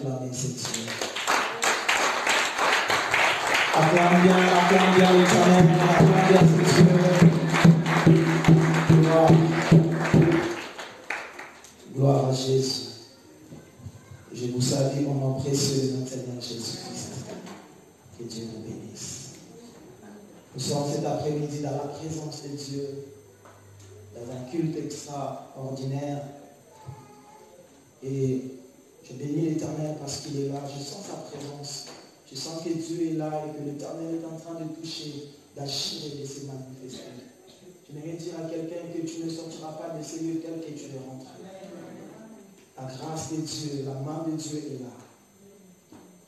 acclamer ce Dieu. Acclame bien l'Éternel, acclame bien ce Dieu. Gloire à Jésus. Je vous salue au nom précieux de notre Seigneur Jésus-Christ. Que Dieu vous bénisse. Nous sommes cet après-midi dans la présence de Dieu, dans un culte extraordinaire. Et je bénis l'Éternel parce qu'il est là. Je sens sa présence. Je sens que Dieu est là et que l'Éternel est en train de toucher, d'agir et de se manifester. J'aimerais dire à quelqu'un que tu ne sortiras pas de ces lieux tels que tu es rentré. La grâce de Dieu, la main de Dieu est là.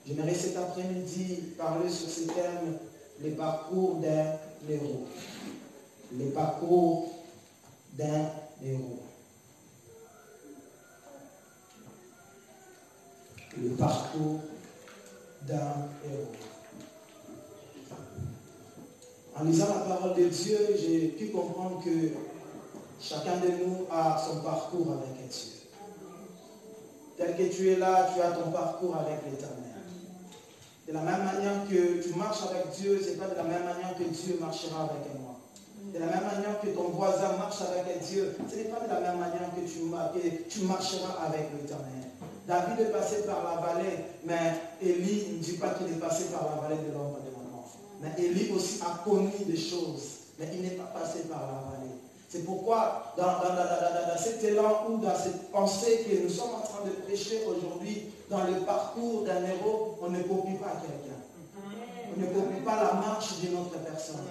J'aimerais cet après-midi parler sur ce thème, les parcours d'un héros. Les parcours d'un héros. Le parcours d'un héros. En lisant la parole de Dieu, j'ai pu comprendre que chacun de nous a son parcours avec Dieu. Tel que tu es là, tu as ton parcours avec l'Éternel. De la même manière que tu marches avec Dieu, ce n'est pas de la même manière que Dieu marchera avec moi. De la même manière que ton voisin marche avec Dieu, ce n'est pas de la même manière que tu marcheras avec l'Éternel. David est passé par la vallée, mais Élie ne dit pas qu'il est passé par la vallée de l'ombre de la mort. Mais Élie aussi a connu des choses, mais il n'est pas passé par la vallée. C'est pourquoi, dans cet élan ou dans cette pensée que nous sommes en train de prêcher aujourd'hui, dans le parcours d'un héros, on ne copie pas quelqu'un. On ne copie pas la marche d'une autre personne.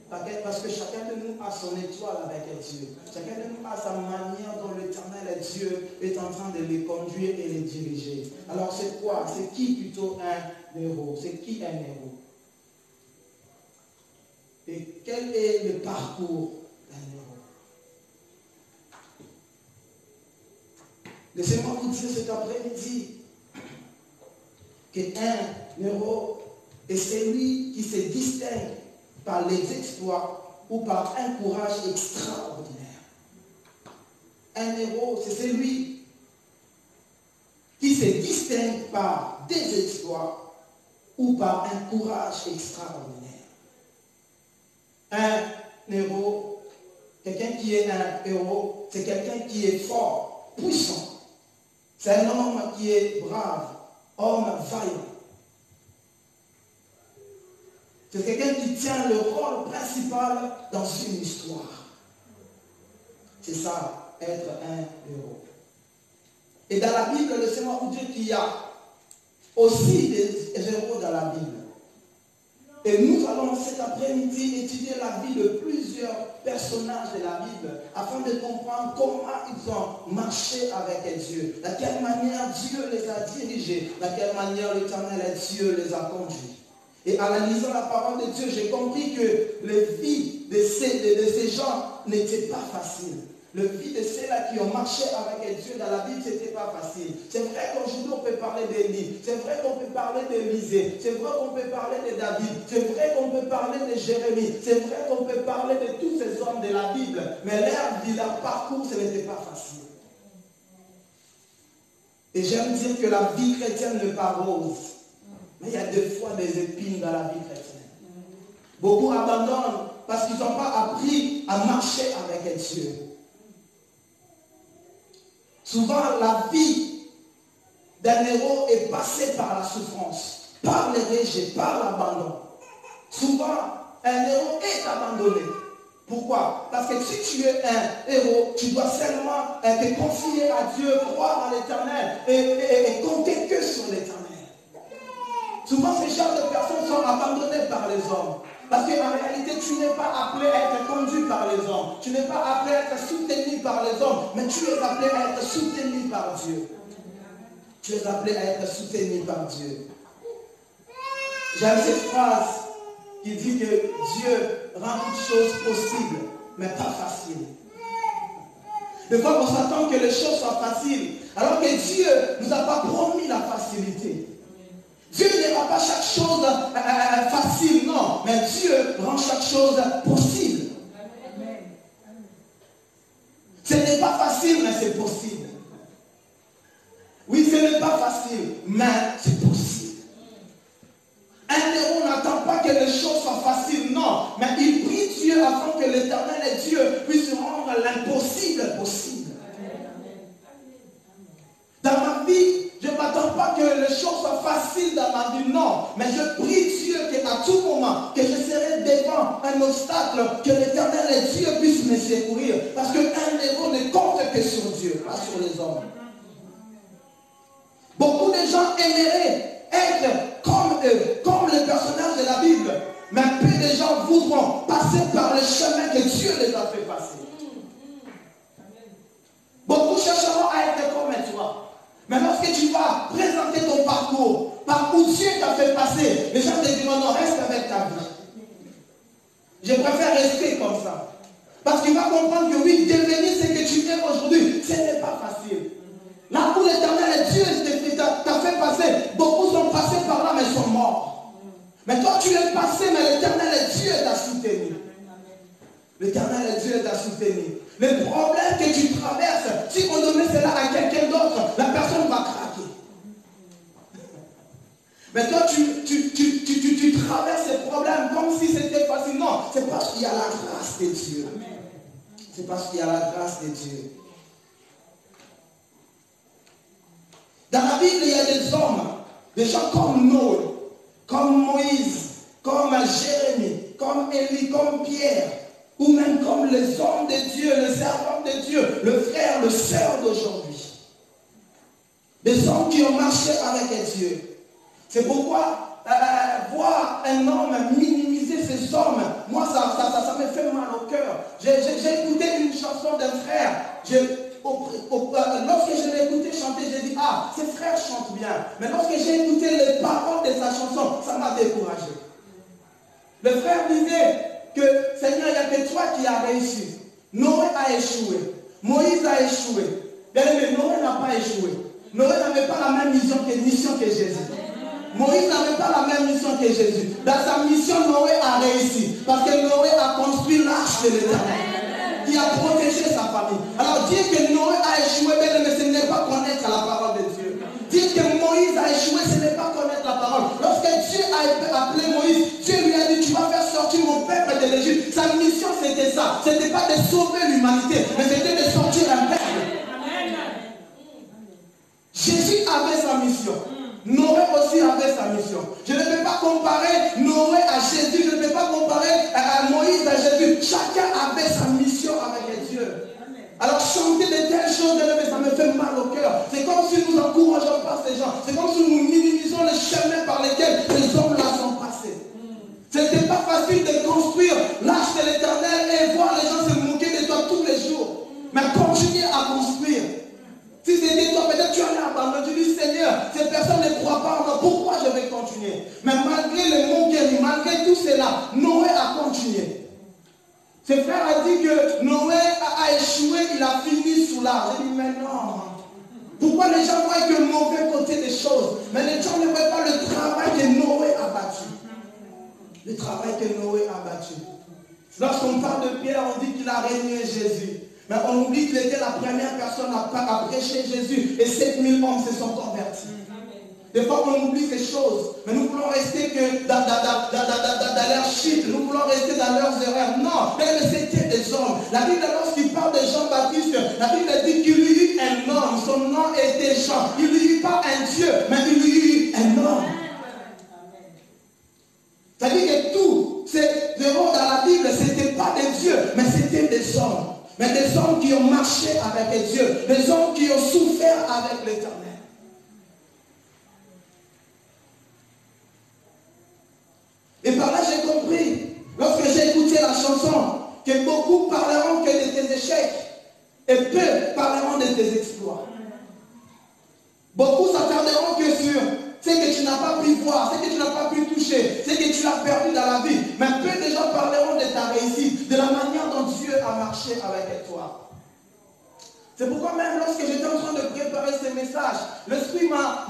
Parce que chacun de nous a son étoile avec Dieu. Chacun de nous a sa manière dont l'Éternel Dieu est en train de les conduire et les diriger. Alors c'est quoi? C'est qui plutôt un héros? C'est qui un héros? Et quel est le parcours d'un héros? Laissez-moi vous dire cet après-midi qu'un héros est celui qui se distingue par les exploits ou par un courage extraordinaire. Un héros, c'est celui qui se distingue par des exploits ou par un courage extraordinaire. Un héros, quelqu'un qui est un héros, c'est quelqu'un qui est fort, puissant. C'est un homme qui est brave, homme vaillant. C'est quelqu'un qui tient le rôle principal dans une histoire. C'est ça, être un héros. Et dans la Bible, laissez-moi vous dire qu'il y a aussi des héros dans la Bible. Et nous allons cet après-midi étudier la vie de plusieurs personnages de la Bible afin de comprendre comment ils ont marché avec Dieu, de quelle manière Dieu les a dirigés, de quelle manière l'Éternel Dieu les a conduits. Et en analysant la parole de Dieu, j'ai compris que les vies de ces gens n'étaient pas faciles. Le vie de ceux-là qui ont marché avec Dieu dans la Bible, ce n'était pas facile. C'est vrai qu'aujourd'hui, on peut parler d'Élie. C'est vrai qu'on peut parler d'Élisée. C'est vrai qu'on peut parler de David. C'est vrai qu'on peut parler de Jérémie. C'est vrai qu'on peut parler de tous ces hommes de la Bible. Mais leur vie, leur parcours, ce n'était pas facile. Et j'aime dire que la vie chrétienne n'est pas rose. Mais il y a des fois des épines dans la vie chrétienne. Beaucoup abandonnent parce qu'ils n'ont pas appris à marcher avec Dieu. Souvent, la vie d'un héros est passée par la souffrance, par le rejet, par l'abandon. Souvent, un héros est abandonné. Pourquoi? Parce que si tu es un héros, tu dois seulement te confier à Dieu, croire en l'Éternel et compter que sur l'Éternel. Souvent, ces genres de personnes sont abandonnées par les hommes. Parce qu'en réalité, tu n'es pas appelé à être conduit par les hommes. Tu n'es pas appelé à être soutenu par les hommes, mais tu es appelé à être soutenu par Dieu. Tu es appelé à être soutenu par Dieu. J'aime cette phrase qui dit que Dieu rend toutes choses possibles, mais pas faciles. Des fois, on s'attend que les choses soient faciles, alors que Dieu ne nous a pas promis la facilité. Dieu ne rend pas chaque chose facile, non, mais Dieu rend chaque chose possible. Ce n'est pas facile, mais c'est possible. Oui, ce n'est pas facile, mais c'est possible. Un héros n'attend pas que les choses soient faciles, non, mais il prie Dieu afin que l'Éternel et Dieu puissent rendre l'impossible possible. Dans ma vie, je ne m'attends pas que les choses soient faciles dans ma vie, non. Mais je prie Dieu qu'à tout moment, que je serai devant un obstacle, que l'Éternel et Dieu puissent me secourir. Parce qu'un héros ne compte que sur Dieu, pas sur les hommes. Beaucoup de gens aimeraient être comme eux, comme les personnages de la Bible. Mais peu de gens voudront passer par le chemin que Dieu les a fait passer. Beaucoup chercheront à être comme toi. Mais lorsque tu vas présenter ton parcours, par où Dieu t'a fait passer, les gens te diront non, reste avec ta vie. Je préfère rester comme ça. Parce qu'il va comprendre que oui, devenir ce que tu es aujourd'hui, ce n'est pas facile. Là où l'Éternel et Dieu t'a fait passer, beaucoup sont passés par là, mais sont morts. Mais toi, tu es passé, mais l'Éternel et Dieu t'a soutenu. L'Éternel et Dieu t'a soutenu. Le problème que tu traverses, si on donnait cela à quelqu'un d'autre, la personne va craquer. Mais toi, tu traverses ces problèmes comme si c'était facile. Non, c'est parce qu'il y a la grâce de Dieu. C'est parce qu'il y a la grâce de Dieu. Dans la Bible, il y a des hommes, des gens comme Noé, comme Moïse, comme Jérémie, comme Élie, comme Pierre, ou même comme les hommes de Dieu, les servants de Dieu, le frère, le sœur d'aujourd'hui. Des hommes qui ont marché avec Dieu. C'est pourquoi voir un homme minimiser ces hommes, moi ça me fait mal au cœur. J'ai écouté une chanson d'un frère. Lorsque je l'ai écouté chanter, j'ai dit, ah, ces frères chantent bien. Mais lorsque j'ai écouté les paroles de sa chanson, ça m'a découragé. Le frère disait que, Seigneur, il n'y a que toi qui as réussi. Noé a échoué. Moïse a échoué. Bien aimé, Noé n'a pas échoué. Noé n'avait pas la même mission que Jésus. Moïse n'avait pas la même mission que Jésus. Dans sa mission, Noé a réussi. Parce que Noé a construit l'arche de l'Éternel. Il a protégé sa famille. Alors dire que Noé a échoué, mais ce n'est pas connaître la parole de Dieu. Dire que Moïse a échoué, ce n'est pas connaître la parole. Lorsque Dieu a appelé Moïse, Dieu lui a dit, tu vas faire sortir mon peuple de l'Égypte. Sa mission c'était ça. Ce n'était pas de sauver l'humanité, mais c'était de sortir un peuple. Jésus avait sa mission. Noé aussi avait sa mission. Je ne peux pas comparer Noé à Jésus, je ne peux pas comparer à Moïse à Jésus. Chacun avait sa mission avec Dieu. Alors chanter de telles choses, ça me fait mal au cœur. C'est comme si nous n'encourageons pas ces gens. C'est comme si nous minimisons les chemins par lesquels les hommes là sont passés. Ce n'était pas facile de construire l'arche de l'Éternel et voir les gens se moquer de toi tous les jours. Mais continuez à construire. Si c'était toi, peut-être tu allais abandonner. Tu dis, Seigneur, ces personnes ne croient pas en moi. Pourquoi je vais continuer? Mais malgré les moqueries, malgré tout cela, Noé a continué. Ce frère a dit que Noé a échoué, il a fini sous l'arche. J'ai dit, mais non. Pourquoi les gens voient que le mauvais côté des choses? Mais les gens ne voient pas le travail que Noé a battu. Le travail que Noé a battu. Lorsqu'on parle de Pierre, on dit qu'il a régné Jésus. Mais on oublie qu'il était la première personne à prêcher Jésus. Et 7000 hommes se sont convertis. Des fois, on oublie ces choses. Mais nous voulons rester que dans leur shit. Nous voulons rester dans leurs erreurs. Non, mais c'était des hommes. La Bible, lorsqu'il parle de Jean-Baptiste, la Bible dit qu'il y eut un homme. Son nom était Jean. Il n'y eut pas un Dieu, mais il y eut un homme. C'est-à-dire que tous ces héros dans la Bible, ce n'étaient pas des dieux, mais c'était des hommes. Mais des hommes qui ont marché avec Dieu. Des hommes qui ont souffert avec l'Éternel. Et par là, j'ai compris, lorsque j'ai écouté la chanson, que beaucoup parleront que de tes échecs et peu parleront de tes exploits. Beaucoup s'attarderont que sur ce que tu n'as pas pu voir, ce que tu n'as pas pu toucher, ce que tu as perdu dans la vie. Mais peu de gens parleront de ta réussite, de la manière dont Dieu a marché avec toi. C'est pourquoi même lorsque j'étais en train de préparer ce message, l'Esprit m'a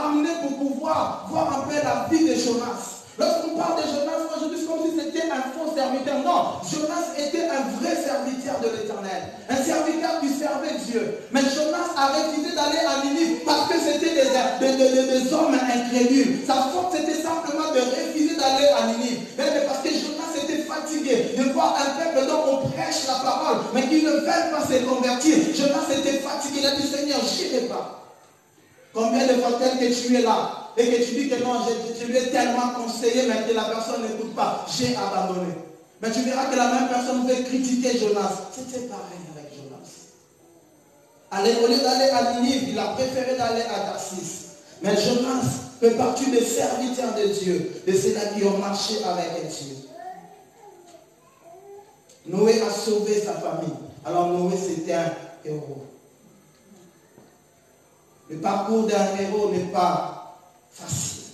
ramené pour pouvoir voir un peu la vie de Jonas. Lorsqu'on parle de Jonas, aujourd'hui, c'est comme si c'était un faux serviteur. Non, Jonas était un vrai serviteur de l'Éternel. Un serviteur qui servait Dieu. Mais Jonas a refusé d'aller à Ninive parce que c'était des hommes incrédules. Sa faute, c'était simplement de refuser d'aller à Ninive. Mais parce que Jonas était fatigué de voir un peuple dont on prêche la parole, mais qui ne veulent pas se convertir. Jonas était fatigué. Il a dit, Seigneur, je n'irai pas. Combien de fois tel que tu es là et que tu dis que non, je lui ai tellement conseillé, mais que la personne n'écoute pas, j'ai abandonné. Mais tu verras que la même personne veut critiquer Jonas. C'était pareil avec Jonas. Allez, au lieu d'aller à Ninive, il a préféré d'aller à Tarsis. Mais Jonas fait partie des serviteurs de Dieu, de ceux-là qui ont marché avec Dieu. Noé a sauvé sa famille. Alors Noé, c'était un héros. Le parcours d'un héros n'est pas facile.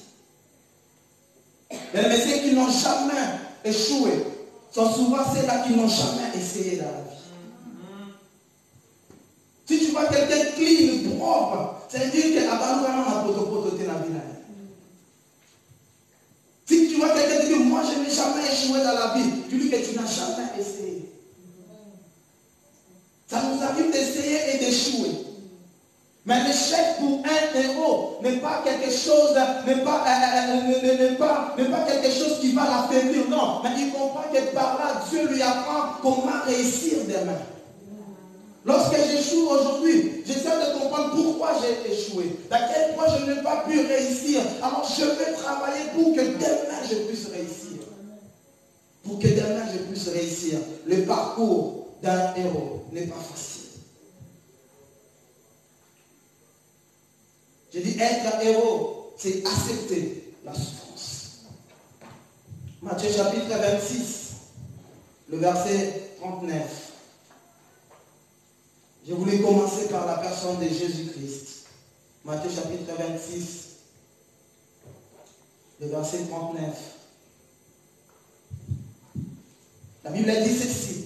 Mais ceux qui n'ont jamais échoué sont souvent ceux-là qui n'ont jamais essayé dans la vie. Si tu vois quelqu'un clean, propre, c'est dire que abandonne ma potopoto dans la vie. Si tu vois quelqu'un qui dit moi je n'ai jamais échoué dans la vie, tu dis que tu n'as jamais essayé. Ça nous arrive d'essayer et d'échouer. Mais l'échec pour un héros n'est pas quelque chose, n'est pas quelque chose qui va l'affaiblir, non. Mais il comprend que par là, Dieu lui apprend comment réussir demain. Lorsque j'échoue aujourd'hui, j'essaie de comprendre pourquoi j'ai échoué, à quel point je n'ai pas pu réussir. Alors je vais travailler pour que demain je puisse réussir. Pour que demain je puisse réussir. Le parcours d'un héros n'est pas facile. Je dis être un héros, c'est accepter la souffrance. Matthieu chapitre 26, le verset 39. Je voulais commencer par la personne de Jésus-Christ. Matthieu chapitre 26, le verset 39. La Bible dit ceci.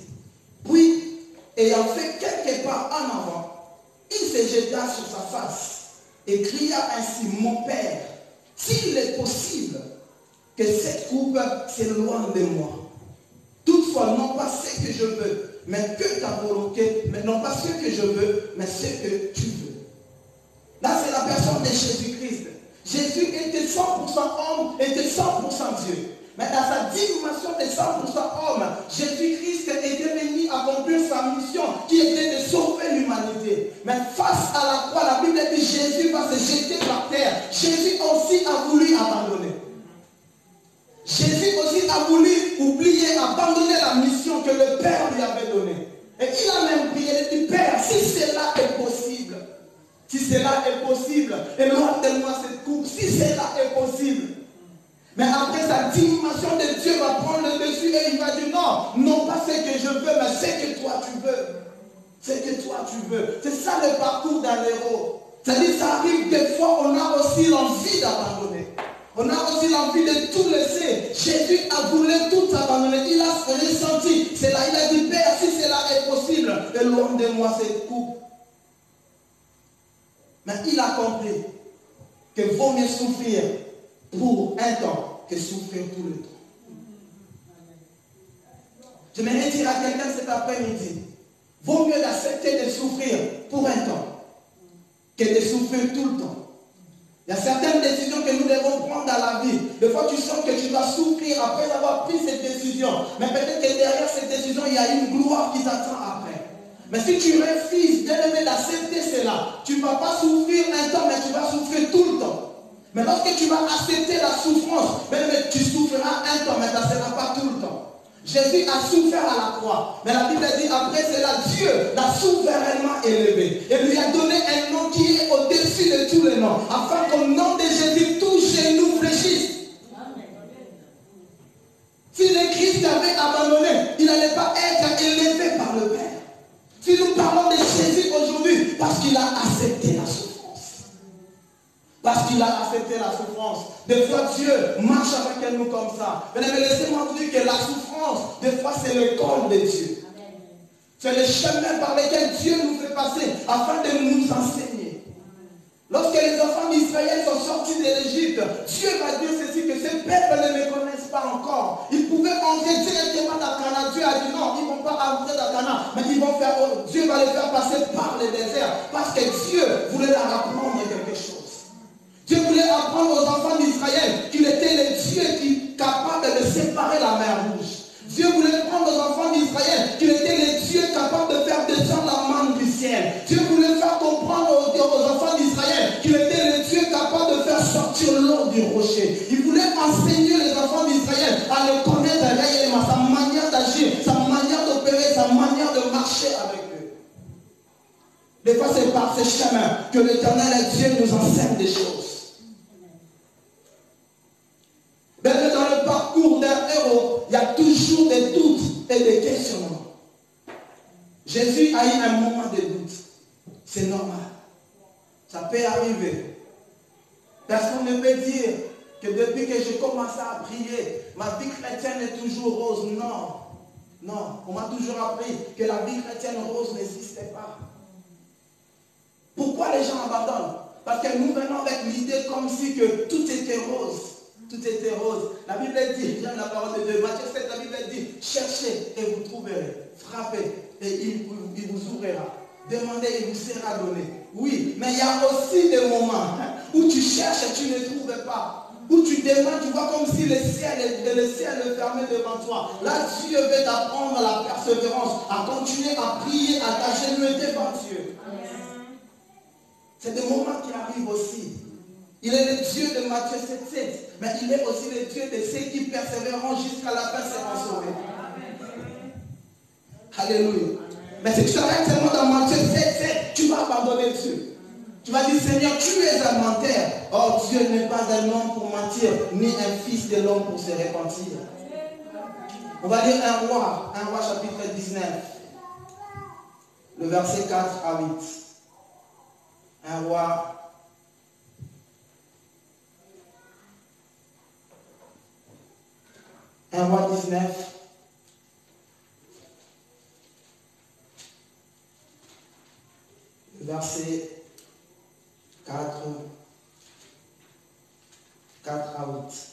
Puis, ayant fait quelques pas en avant, il se jeta sur sa face et cria ainsi, mon Père, s'il est possible que cette coupe s'éloigne de moi. Toutefois, non pas ce que je veux, mais que ta volonté, mais non pas ce que je veux, mais ce que tu veux. Là, c'est la personne de Jésus-Christ. Jésus était 100% homme, était 100% Dieu. Mais dans sa dimension de 100% homme, Jésus-Christ était venu accomplir sa mission qui était de sauver l'humanité. Mais face à la croix, la Bible dit que Jésus va se jeter par terre. Jésus aussi a voulu abandonner. Jésus aussi a voulu oublier, abandonner la mission que le Père lui avait donnée. Et il a même prié, il a dit, Père, si cela est possible, si cela est possible, éloigne de moi cette coupe, si cela est possible. Mais après, sa dimension de Dieu va prendre le dessus et il va dire non, non pas ce que je veux, mais ce que toi tu veux. Ce que toi tu veux. C'est ça le parcours d'un héros. C'est-à-dire, ça arrive des fois, on a aussi l'envie d'abandonner. On a aussi l'envie de tout laisser. Jésus a voulu tout abandonner. Il a ressenti. C'est là, il a dit, Père, si cela est possible, éloigne de moi cette coupe. Mais il a compris que vaut mieux souffrir pour un temps que souffrir tout le temps. Je m'aimerais dire à quelqu'un cet après-midi, vaut mieux d'accepter de souffrir pour un temps que de souffrir tout le temps. Il y a certaines décisions que nous devons prendre dans la vie. Des fois, tu sens que tu vas souffrir après avoir pris cette décision. Mais peut-être que derrière cette décision, il y a une gloire qui t'attend après. Mais si tu refuses, bien aimé, d'accepter cela, tu ne vas pas souffrir un temps, mais tu vas souffrir tout le temps. Mais lorsque tu vas accepter la souffrance, bien aimé, tu souffriras un temps, mais ça ne sera pas tout le temps. Jésus a souffert à la croix. Mais la Bible dit, après cela, Dieu l'a souverainement élevé. Et lui a donné un nom qui est au-dessus de tous les noms. Afin qu'au nom de Jésus, tout genou fléchisse. Si le Christ avait abandonné, il n'allait pas être élevé par le Père. Si nous parlons de Jésus aujourd'hui, parce qu'il a accepté la souffrance. Parce qu'il a accepté la souffrance. Des fois, Dieu marche avec nous comme ça. Mais laissez-moi vous dire que la souffrance, des fois, c'est l'école de Dieu. C'est le chemin par lequel Dieu nous fait passer afin de nous enseigner. Lorsque les enfants d'Israël sont sortis de l'Égypte, Dieu va dire ceci, que ce peuples ne me connaissent pas encore. Ils pouvaient entrer directement dans Canaan. Dieu a dit non, ils ne vont pas entrer dans Canaan, mais ils vont faire, Dieu va les faire passer par le désert. Parce que Dieu voulait leur apprendre quelque chose. Dieu voulait apprendre aux enfants d'Israël qu'il était le Dieu qui est capable de séparer la mer Rouge. Dieu voulait prendre aux enfants d'Israël qu'il était le Dieu capable de faire descendre la manne du ciel. Dieu voulait faire comprendre aux enfants d'Israël qu'il était le Dieu capable de faire sortir l'eau du rocher. Il voulait enseigner les enfants d'Israël à le connaître réellement, sa manière d'agir, sa manière d'opérer, sa manière de marcher avec eux. Des fois, c'est par ces chemins que l'Éternel Dieu nous enseigne des choses. Même dans le parcours d'un héros, il y a toujours des doutes et des questionnements. Jésus a eu un moment de doute. C'est normal. Ça peut arriver. Personne ne peut dire que depuis que j'ai commencé à prier, ma vie chrétienne est toujours rose. Non. Non. On m'a toujours appris que la vie chrétienne rose n'existait pas. Pourquoi les gens abandonnent? Parce que nous venons avec l'idée comme si que tout était rose. Tout était rose. La Bible dit, j'aime la parole de Dieu. Matthieu 7, la Bible dit, cherchez et vous trouverez. Frappez et il vous ouvrira. Demandez et vous sera donné. Oui, mais il y a aussi des moments où tu cherches et tu ne trouves pas. Où tu demandes, tu vois comme si le ciel est fermé devant toi. Là, Dieu veut t'apprendre la persévérance, à continuer à prier, à t'agenouiller devant Dieu. C'est des moments qui arrivent aussi. Il est le Dieu de Matthieu 7,7, mais il est aussi le Dieu de ceux qui persévéreront jusqu'à la fin seront sauvés. Alléluia. Mais si tu t'arrêtes seulement dans Matthieu 7,7, tu vas abandonner Dieu. Tu vas dire, Seigneur, tu es un menteur. Or, Dieu n'est pas un homme pour mentir, ni un fils de l'homme pour se repentir. On va lire un roi chapitre 19, le verset 4 à 8. Un roi. Un roi 19, verset 4 à 8.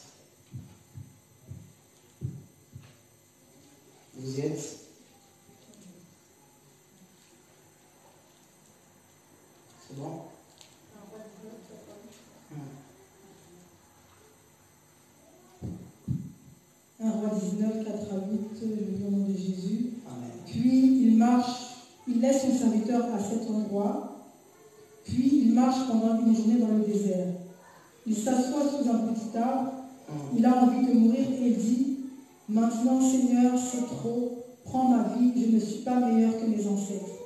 Vous y êtes? C'est bon? Un roi 19, 4 à 8, le nom de Jésus. Amen. Puis il marche, il laisse son serviteur à cet endroit, puis il marche pendant une journée dans le désert. Il s'assoit sous un petit arbre, il a envie de mourir et dit, « Maintenant, Seigneur, c'est trop, prends ma vie, je ne suis pas meilleur que mes ancêtres. »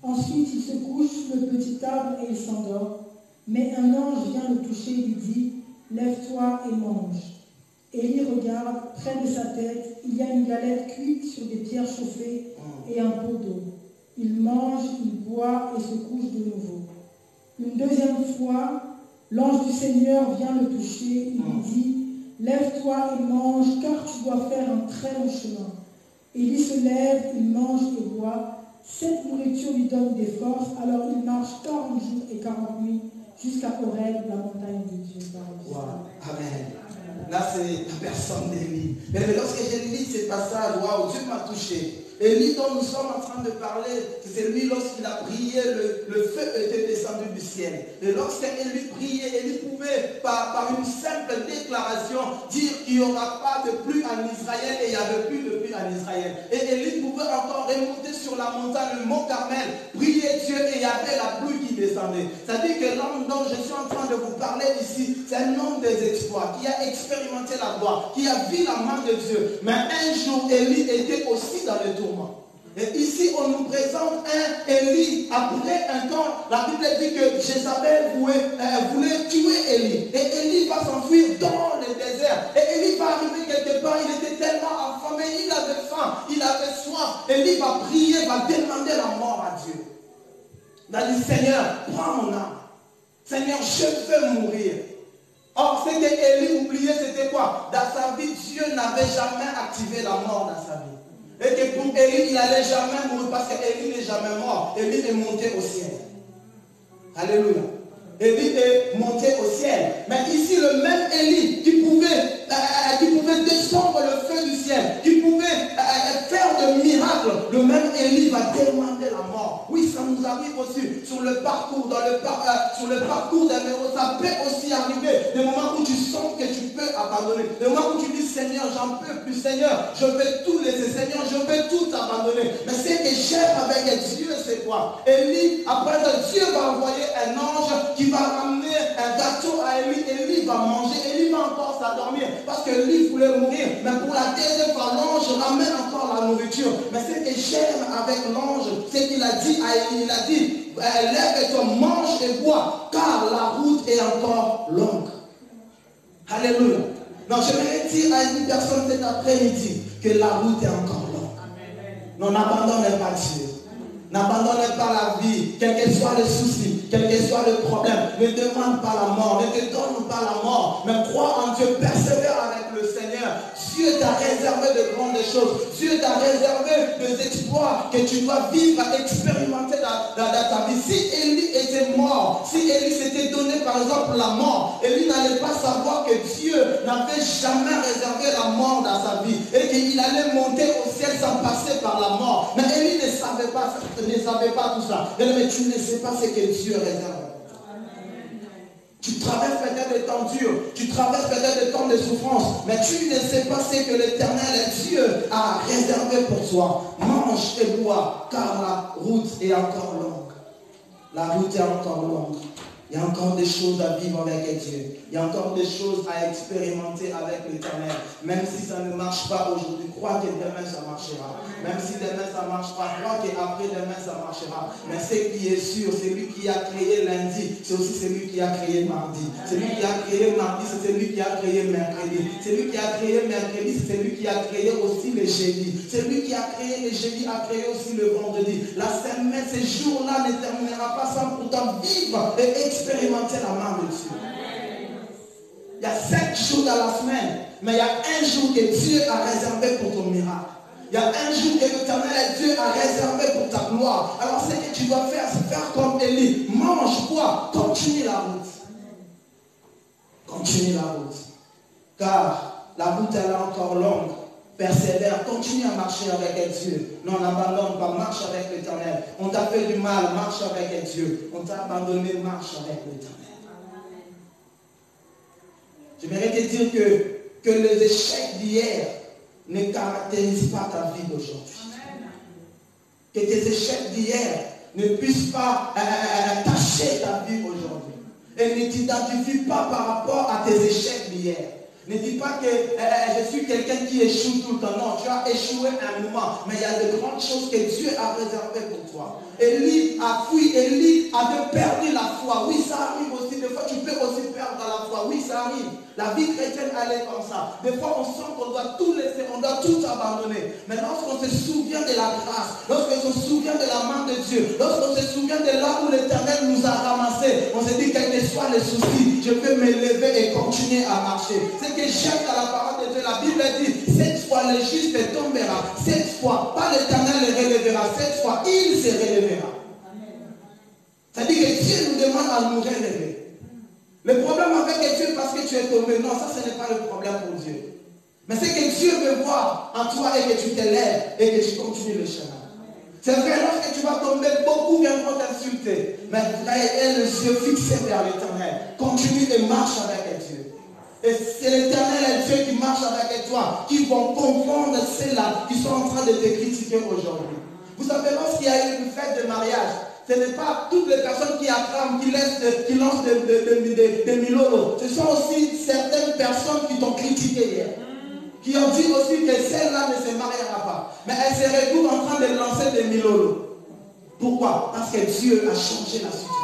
Ensuite, il se couche sous le petit arbre et il s'endort. Mais un ange vient le toucher et lui dit, « Lève-toi et mange. » Élie regarde, près de sa tête, il y a une galette cuite sur des pierres chauffées et un pot d'eau. Il mange, il boit et se couche de nouveau. Une deuxième fois, l'ange du Seigneur vient le toucher, il lui dit, « Lève-toi et mange, car tu dois faire un très long chemin. » Élie se lève, il mange et boit. Cette nourriture lui donne des forces, alors il marche 40 jours et 40 nuits jusqu'à Horeb, la montagne de Dieu. Wow. Amen. Là, c'est la personne d'Élie. Mais lorsque j'ai lu ce passage, waouh, Dieu m'a touché. Élie dont nous sommes en train de parler, c'est lui lorsqu'il a prié, le feu était descendu du ciel. Et lorsqu'Élie priait, Élie pouvait, par une simple déclaration, dire qu'il n'y aura pas de pluie en Israël et il n'y avait plus de pluie en Israël. Et Élie pouvait encore remonter sur la montagne, le mont Carmel, prier Dieu et il y avait la pluie qui descendait. C'est-à-dire que l'homme dont je suis en train de vous parler ici, c'est un homme des exploits, qui a expérimenté la gloire, qui a vu la main de Dieu. Mais un jour, Élie était aussi dans le tour. Et ici, on nous présente un Élie. Après un temps, la Bible dit que Jézabel voulait tuer Élie. Et Élie va s'enfuir dans le désert. Et Élie va arriver quelque part. Il était tellement affamé. Il avait faim. Il avait soif. Élie va prier, va demander la mort à Dieu. Il a dit, Seigneur, prends mon âme. Seigneur, je veux mourir. Or, ce que Élie oubliait, c'était quoi? Dans sa vie, Dieu n'avait jamais activé la mort dans sa vie. Et que pour Élie, il n'allait jamais mourir parce qu'Élie n'est jamais mort. Élie est monté au ciel. Alléluia. Élie est monté au ciel. Mais ici, le même Élie qui pouvait arrive aussi sur le parcours, sur le parcours d'un héros, ça peut aussi arriver des moments où tu sens que tu peux abandonner, des moments où tu dis Seigneur, j'en peux plus, Seigneur, je vais tout laisser, Seigneur, je vais tout abandonner. Mais ce que j'aime avec Dieu, c'est quoi? Élie, après Dieu va envoyer un ange qui va ramener un gâteau à Élie. Élie va manger, Élie va encore s'endormir parce que Élie voulait mourir. Mais pour la deuxième fois, l'ange ramène encore la nourriture. Mais ce que j'aime avec l'ange, c'est qu'il a dit à Élie, il a dit, lève-toi, mange et bois, car la route est encore longue. Alléluia. Non, je vais dire à une personne cet après-midi que la route est encore longue. Non, n'abandonnez pas Dieu. N'abandonnez pas la vie, quel que soit le souci, quel que soit le problème. Ne demande pas la mort, ne te donne pas la mort, mais crois en Dieu, persévère avec le Seigneur. Dieu t'a réservé de grandes choses. Dieu t'a réservé des exploits que tu dois vivre, expérimenter dans ta vie. Si Élie était mort, si Élie s'était donné par exemple la mort, Élie n'allait pas savoir que Dieu n'avait jamais réservé la mort dans sa vie et qu'il allait monter au ciel sans passer par la mort. Mais Élie ne savait pas tout ça. Mais tu ne sais pas ce que Dieu réserve. Tu traverses peut-être des temps durs, tu traverses peut-être des temps de souffrance, mais tu ne sais pas ce que l'Éternel Dieu a réservé pour toi. Mange et bois, car la route est encore longue. La route est encore longue. Il y a encore des choses à vivre avec Dieu. Il y a encore des choses à expérimenter avec l'Éternel. Même si ça ne marche pas aujourd'hui, crois que demain ça marchera. Même si demain ça ne marche pas, crois qu'après demain ça marchera. Mais ce qui est sûr, c'est lui qui a créé lundi, c'est aussi celui qui a créé mardi. Celui qui a créé mardi, c'est celui qui a créé mercredi. Celui qui a créé mercredi, c'est celui qui a créé aussi le jeudi. Celui qui a créé le jeudi a créé aussi le vendredi. La semaine, ces jours-là ne terminera pas sans pourtant vivre et expérimenter la main de Dieu. Il y a 7 jours dans la semaine, mais il y a un jour que Dieu a réservé pour ton miracle. Il y a un jour que l'Éternel Dieu a réservé pour ta gloire. Alors ce que tu dois faire, c'est faire comme Élie. Mange quoi? Continue la route. Continue la route. Car la route elle est encore longue. Persévère, continue à marcher avec Dieu. Non, n'abandonne pas, marche avec l'Éternel. On t'a fait du mal, marche avec Dieu. On t'a abandonné, marche avec l'Éternel. J'aimerais te dire que les échecs d'hier ne caractérisent pas ta vie d'aujourd'hui. Que tes échecs d'hier ne puissent pas tacher ta vie aujourd'hui. Et ne t'identifie pas par rapport à tes échecs d'hier. Ne dis pas que je suis quelqu'un qui échoue tout le temps. Non, tu as échoué un moment. Mais il y a de grandes choses que Dieu a réservées pour toi. Élie a fui, Élie avait perdu la foi. Oui, ça arrive aussi. Des fois, tu peux aussi perdre la foi. Oui, ça arrive. La vie chrétienne, elle est comme ça. Des fois, on sent qu'on doit tout laisser, on doit tout abandonner. Mais lorsqu'on se souvient de la grâce, lorsqu'on se souvient de la main de Dieu, lorsqu'on se souvient de là où l'Éternel nous a ramassés, on se dit, quels que soient les soucis, je peux me lever et continuer à marcher. Ce que j'aime dans la parole de Dieu, la Bible dit, cette fois le juste tombera, cette fois, pas l'Éternel le relèvera, cette fois, il se relèvera. C'est-à-dire que Dieu nous demande à nous relever. Le problème avec Dieu, parce que tu es tombé, non, ça ce n'est pas le problème pour Dieu. Mais c'est que Dieu veut voir en toi et que tu te lèves et que tu continues le chemin. C'est vrai, lorsque tu vas tomber, beaucoup viendront t'insulter. Mais aie les yeux fixés vers l'Éternel. Continue et marche avec Dieu. Et c'est l'Éternel et Dieu qui marche avec toi, qui vont comprendre ceux-là qui sont en train de te critiquer aujourd'hui. Vous savez, lorsqu'il y a eu une fête de mariage, ce n'est pas toutes les personnes qui acclament, qui lancent des milolos. Ce sont aussi certaines personnes qui t'ont critiqué hier. Qui ont dit aussi que celle-là ne se mariera pas. Mais elle se retrouve en train de lancer des milolos. Pourquoi? Parce que Dieu a changé la situation.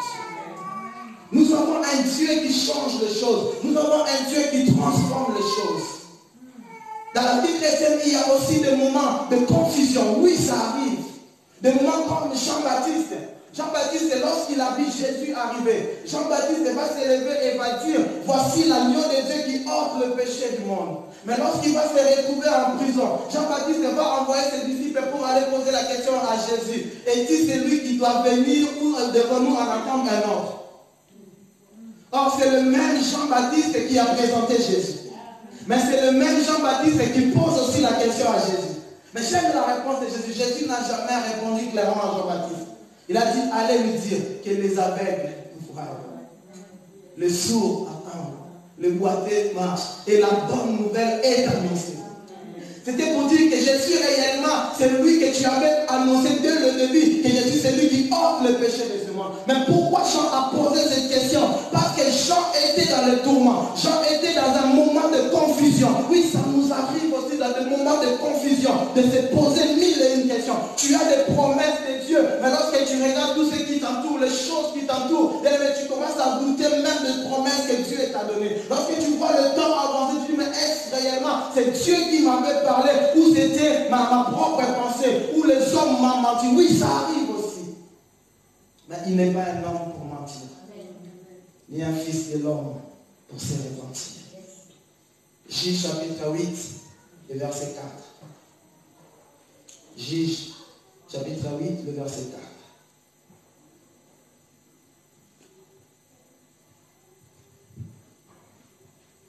Nous avons un Dieu qui change les choses. Nous avons un Dieu qui transforme les choses. Dans la vie chrétienne, il y a aussi des moments de confusion. Oui, ça arrive. Des moments comme Jean-Baptiste. Jean-Baptiste, lorsqu'il a vu Jésus arriver, Jean-Baptiste va se lever et va dire, voici l'agneau de Dieu qui ôte le péché du monde. Mais lorsqu'il va se retrouver en prison, Jean-Baptiste va envoyer ses disciples pour aller poser la question à Jésus. Et dit, c'est lui qui doit venir ou devant nous en attendre un autre. Or, c'est le même Jean-Baptiste qui a présenté Jésus. Mais c'est le même Jean-Baptiste qui pose aussi la question à Jésus. Mais j'aime la réponse de Jésus. Jésus n'a jamais répondu clairement à Jean-Baptiste. Il a dit, allez lui dire que les aveugles voient, les sourds attendent, les boiteux marchent, et la bonne nouvelle est annoncée. C'était pour dire que Jésus réellement, c'est lui que tu avais annoncé dès le début, que Jésus c'est lui qui ôte le péché de ce monde. Mais pourquoi Jean a posé cette question? Parce que Jean était dans le tourment. Jean était dans un moment de confusion. Oui, ça nous arrive aussi dans des moments de confusion, de se poser mille et une questions. Tu as des promesses de Dieu, mais lorsque tu regardes tout ce qui t'entoure, les choses qui t'entourent, tu commences à douter même des promesses que Dieu t'a données. Lorsque tu vois le temps avancer, tu dis, mais est-ce réellement, c'est Dieu qui m'avait parlé, ou c'était ma propre pensée, ou les hommes m'ont menti? Oui, ça arrive aussi. Mais il n'est pas un homme pour mentir, ni un fils de l'homme pour se repentir. Juge chapitre 8, le verset 4. Juge chapitre 8, le verset 4.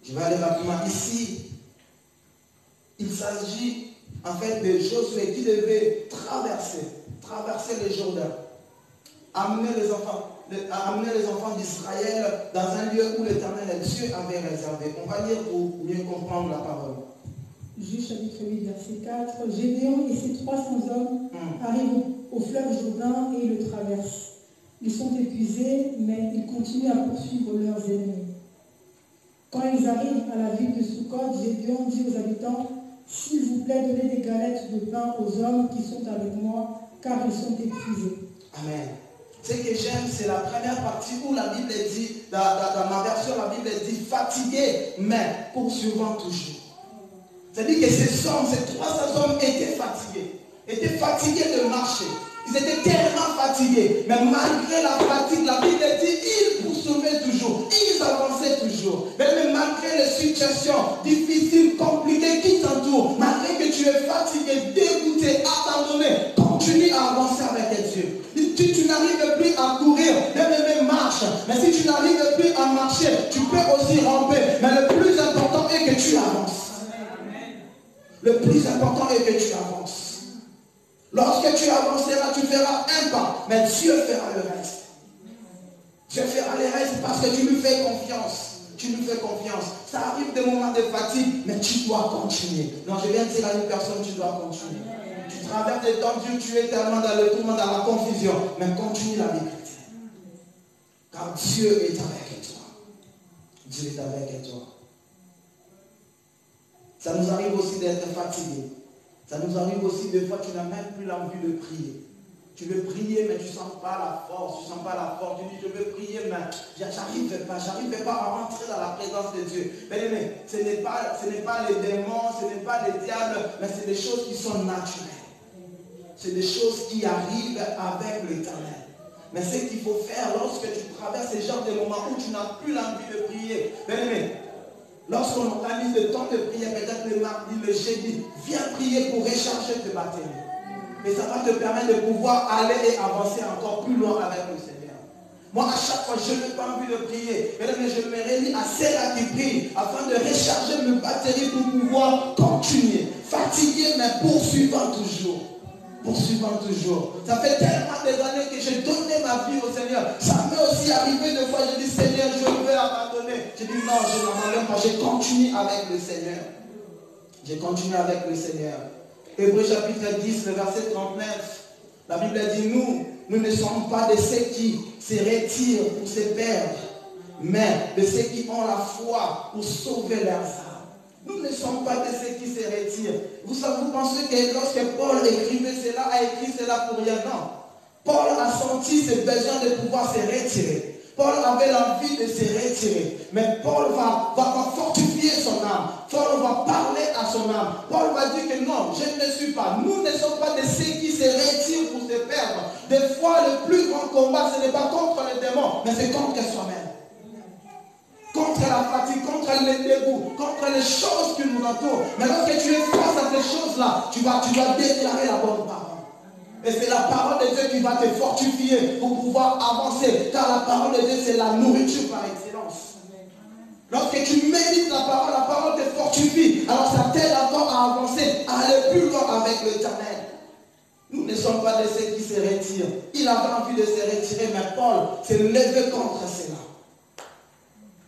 Je vais aller rapidement. Ici, il s'agit en fait de Josué qui devait traverser le Jourdain, amener les enfants d'Israël dans un lieu où l'Éternel Dieu avait réservé. On va lire pour mieux comprendre la parole. Juge chapitre 8, verset 4. Gédéon et ses 300 hommes arrivent au fleuve Jourdain et le traversent. Ils sont épuisés, mais ils continuent à poursuivre leurs ennemis. Quand ils arrivent à la ville de Sukkot, Gédéon dit aux habitants, « S'il vous plaît, donnez des galettes de pain aux hommes qui sont avec moi, car ils sont épuisés. » Amen. Ce que j'aime, c'est la première partie où la Bible dit, dans ma version, la Bible dit « fatigués, mais poursuivant toujours ». C'est-à-dire que ces hommes, ces 300 hommes étaient fatigués de marcher. Ils étaient tellement fatigués, mais malgré la fatigue, la Bible dit, ils poursuivaient toujours, ils avançaient toujours. Mais malgré les situations difficiles, compliquées qui t'entourent, malgré que tu es fatigué, dégoûté, abandonné, continue à avancer avec Dieu. Tu n'arrives plus à courir, même marche. Mais si tu n'arrives plus à marcher, tu peux aussi ramper. Mais le plus important est que tu avances. Le plus important est que tu avances. Lorsque tu avanceras, tu feras un pas, mais Dieu fera le reste. Dieu fera le reste parce que tu lui fais confiance. Tu lui fais confiance. Ça arrive des moments de fatigue, mais tu dois continuer. Non, je viens de dire à une personne, tu dois continuer. Tu traverses des temps durs, tu es tellement dans le tourment, dans la confusion, mais continue la vie chrétienne. Car Dieu est avec toi. Dieu est avec toi. Ça nous arrive aussi d'être fatigués. Ça nous arrive aussi des fois, tu n'as même plus l'envie de prier. Tu veux prier, mais tu ne sens pas la force. Tu ne sens pas la force. Tu dis, je veux prier, mais j'arrive pas à rentrer dans la présence de Dieu. Mais ce n'est pas les démons, ce n'est pas les diables, mais c'est des choses qui sont naturelles. C'est des choses qui arrivent avec l'Éternel. Mais ce qu'il faut faire lorsque tu traverses ce genre de moments où tu n'as plus l'envie de prier, lorsqu'on organise le temps de prière, peut-être le mardi, le jeudi, viens prier pour recharger tes batteries. Et ça va te permettre de pouvoir aller et avancer encore plus loin avec le Seigneur. Moi, à chaque fois, je n'ai pas envie de prier. Mais je me réunis à celles qui prient afin de recharger mes batteries pour pouvoir continuer. Fatigué, mais poursuivant toujours. Poursuivant toujours. Ça fait tellement des années que j'ai donné ma vie au Seigneur. Ça m'est aussi arrivé des fois, je dis Seigneur, je veux abandonner. Je dis non, je n'abandonne pas. Je continue avec le Seigneur. Je continue avec le Seigneur. Hébreux chapitre 10, le verset 39. La Bible dit, nous ne sommes pas de ceux qui se retirent pour se perdre, mais de ceux qui ont la foi pour sauver leurs âmes. Nous ne sommes pas de ceux qui se retirent. Vous pensez que lorsque Paul écrivait cela, a écrit cela pour rien? Non. Paul a senti ce besoin de pouvoir se retirer. Paul avait l'envie de se retirer. Mais Paul va fortifier son âme. Paul va parler à son âme. Paul va dire que non, je ne suis pas. Nous ne sommes pas de ceux qui se retirent pour se perdre. Des fois, le plus grand combat, ce n'est pas contre les démons, mais c'est contre soi-même. Contre la fatigue, contre les dégoûts, contre les choses qui nous entourent. Mais lorsque tu es face à ces choses-là, tu vas déclarer la bonne parole. Et c'est la parole de Dieu qui va te fortifier pour pouvoir avancer. Car la parole de Dieu, c'est la nourriture par excellence. Lorsque tu médites la parole te fortifie. Alors ça t'aide encore à avancer, à aller plus loin avec l'Éternel. Nous ne sommes pas de ceux qui se retirent. Il avait envie de se retirer, mais Paul s'est levé contre cela.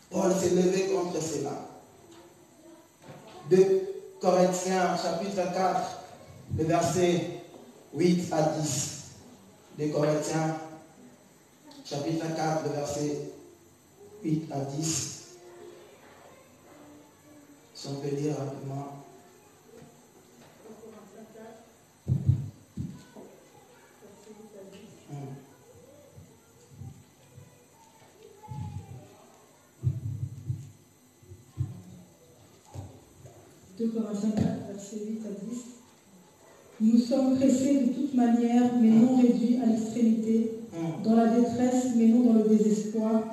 Paul s'est levé contre cela. 2 Corinthiens chapitre 4, le verset 8 à 10. 2 Corinthiens chapitre 4, le verset 8 à 10. Si on peut lire rapidement. Corinthiens 4, verset 8 à 10. Nous sommes pressés de toute manière, mais non réduits à l'extrémité, dans la détresse, mais non dans le désespoir,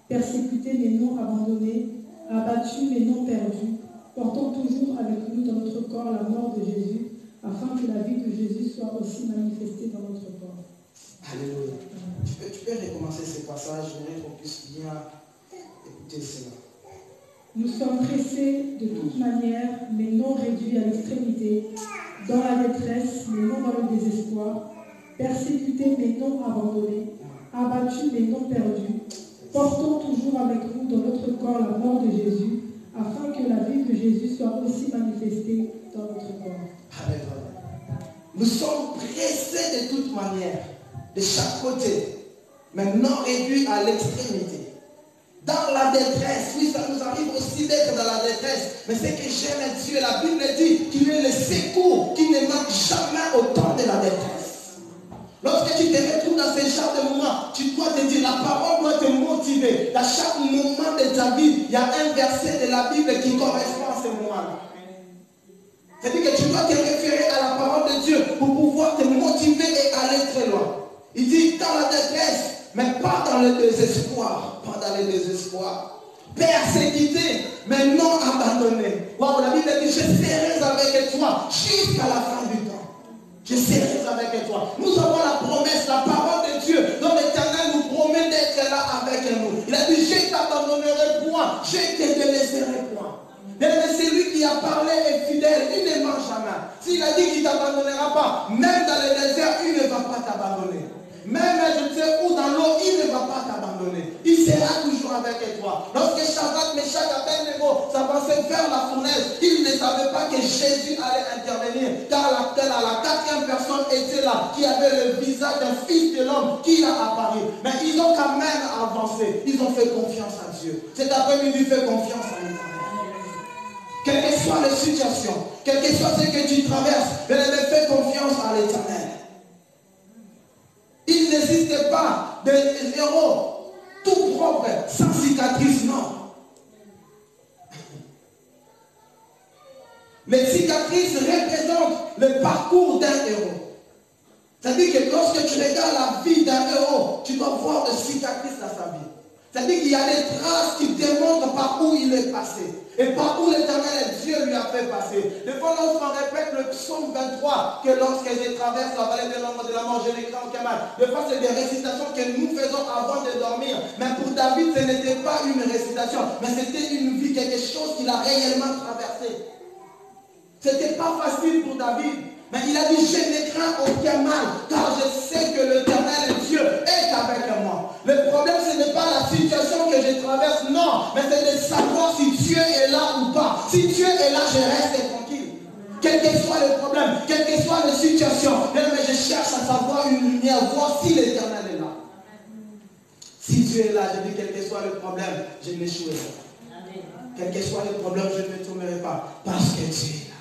persécutés, mais non abandonnés, abattus, mais non perdus, portant toujours avec nous dans notre corps la mort de Jésus, afin que la vie de Jésus soit aussi manifestée dans notre corps. Alléluia. Tu peux recommencer ce passage, j'aimerais qu'on puisse bien écouter cela. Nous sommes pressés de toute manière, mais non réduits à l'extrémité, dans la détresse, mais non dans le désespoir, persécutés, mais non abandonnés, abattus, mais non perdus, portant toujours avec nous dans notre corps la mort de Jésus, afin que la vie de Jésus soit aussi manifestée dans notre corps. Alléluia. Nous sommes pressés de toute manière, de chaque côté, mais non réduits à l'extrémité. Dans la détresse, oui, ça nous arrive aussi d'être dans la détresse. Mais c'est que j'aime Dieu. La Bible dit qu'il est le secours qui ne manque jamais au temps de la détresse. Lorsque tu te retrouves dans ce genre de moment, tu dois te dire, la parole doit te motiver. Dans chaque moment de ta vie, il y a un verset de la Bible qui correspond à ce moment-là. C'est-à-dire que tu dois te référer à la parole de Dieu pour pouvoir te motiver et aller très loin. Il dit, dans la détresse, mais pas dans le désespoir. Pas dans le désespoir. Persécuté, mais non abandonné. Wow, la Bible dit, je serai avec toi jusqu'à la fin du temps. Je serai avec toi. Nous avons la promesse, la parole de Dieu, dont l'Éternel nous promet d'être là avec nous. Il a dit, je ne t'abandonnerai point, je ne te délaisserai point. Mais celui qui a parlé est fidèle, il ne ment jamais. S'il a dit qu'il ne t'abandonnera pas, même dans le désert, il ne va pas t'abandonner. Même je ne sais où dans l'eau, il ne va pas t'abandonner. Il sera toujours avec toi. Lorsque Shadrach, Meshach et Abednego s'avançaient vers la fournaise, ils ne savaient pas que Jésus allait intervenir. Car la quatrième personne était là, qui avait le visage d'un fils de l'homme qui a apparu. Mais ils ont quand même avancé. Ils ont fait confiance à Dieu. Cet après-midi, fais confiance à l'Éternel. Quelle que soit la situation, quel que soit ce que tu traverses, fais confiance à l'Éternel. Il n'existe pas de héros tout propre, sans cicatrice, non. Les cicatrices représentent le parcours d'un héros. C'est-à-dire que lorsque tu regardes la vie d'un héros, tu dois voir des cicatrices dans sa vie. C'est-à-dire qu'il y a des traces qui démontrent par où il est passé. Et par où l'Éternel Dieu lui a fait passer. Des fois, lorsqu'on répète le psaume 23, que lorsque je traverse la vallée de l'ombre de la mort, je ne crains aucun mal. Des fois, c'est des récitations que nous faisons avant de dormir. Mais pour David, ce n'était pas une récitation, mais c'était une vie, quelque chose qu'il a réellement traversé. Ce n'était pas facile pour David. Mais il a dit, je ne crains aucun mal, car je sais que l'Éternel Dieu est avec moi. Le problème, ce n'est pas la situation que je traverse, non, mais c'est de savoir si Dieu est là ou pas. Si Dieu est là, je reste tranquille. Quel que soit le problème, quelle que soit la situation, mais je cherche à savoir une lumière, voir si l'Éternel est là. Si Dieu est là, je dis, quel que soit le problème, je n'échouerai pas. Quel que soit le problème, je ne me tournerai pas, parce que Dieu est là.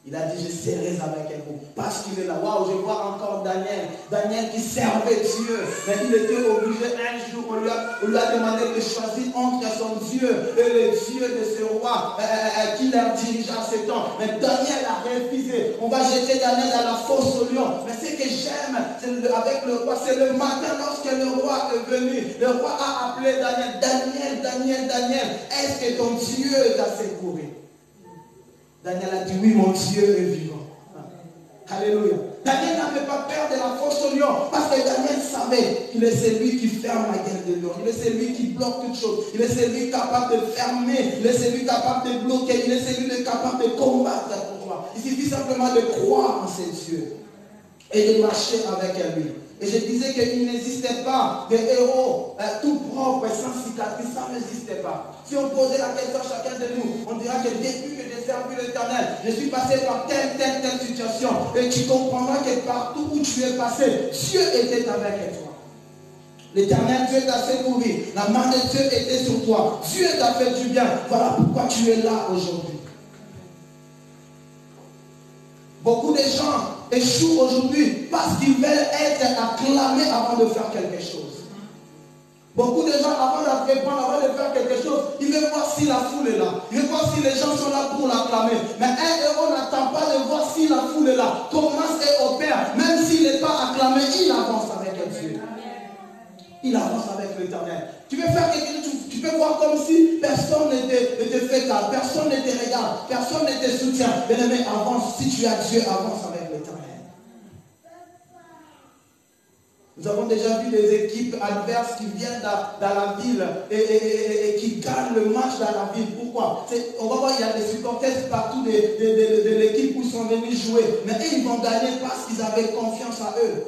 Il a dit, je serai avec vous. Parce qu'il est là. Waouh, je vois encore Daniel. Daniel qui servait Dieu. Mais il était obligé un jour, on lui a demandé de choisir entre son Dieu et le Dieu de ce roi qui leur dirigea ce temps. Mais Daniel a refusé. On va jeter Daniel dans la fosse au lion. Mais ce que j'aime avec le roi, c'est le matin lorsque le roi est venu. Le roi a appelé Daniel. Daniel, est-ce que ton Dieu t'a secouru? Daniel a dit, oui, mon Dieu est vivant. Alléluia. Daniel n'avait pas peur de la fosse au lion, parce que Daniel savait qu'il est celui qui ferme la gueule de lion. Il est celui qui bloque toutes choses. Il est celui capable de fermer. Il est celui capable de bloquer. Il est celui capable de combattre pour toi. Il suffit simplement de croire en ces dieux. et de marcher avec lui. Et je disais qu'il n'existait pas de héros tout propre, sans cicatrice, ça n'existait pas. Si on posait la question à chacun de nous, on dira que depuis que j'ai servi l'Éternel, je suis passé par telle situation. Et tu comprendras que partout où tu es passé, Dieu était avec toi. L'Éternel Dieu t'a secouru. La main de Dieu était sur toi. Dieu t'a fait du bien. Voilà pourquoi tu es là aujourd'hui. Beaucoup de gens échouent aujourd'hui parce qu'ils veulent être acclamés avant de faire quelque chose. Beaucoup de gens, avant de faire quelque chose, ils veulent voir si la foule est là. Ils veulent voir si les gens sont là pour l'acclamer. Mais un héros n'attend pas de voir si la foule est là. Commence et opère. Même s'il n'est pas acclamé, il avance avec Dieu. Il avance avec l'Éternel. Tu veux faire quelque chose, tu peux voir comme si personne ne te fait cas, personne ne te regarde, personne ne te soutient. Bien-aimé, avance. Si tu as Dieu, avance avec l'Éternel. Nous avons déjà vu des équipes adverses qui viennent dans la ville et qui gagnent le match dans la ville. Pourquoi? On va voir, il y a des supporters partout de l'équipe où ils sont venus jouer. Mais eux, ils vont gagner parce qu'ils avaient confiance en eux.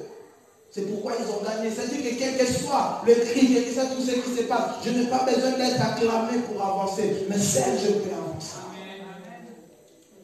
C'est pourquoi ils ont gagné. C'est-à-dire que quel que soit le cri, quel que soit tout ce qui se passe, je n'ai pas besoin d'être acclamé pour avancer. Mais seul, je peux avancer.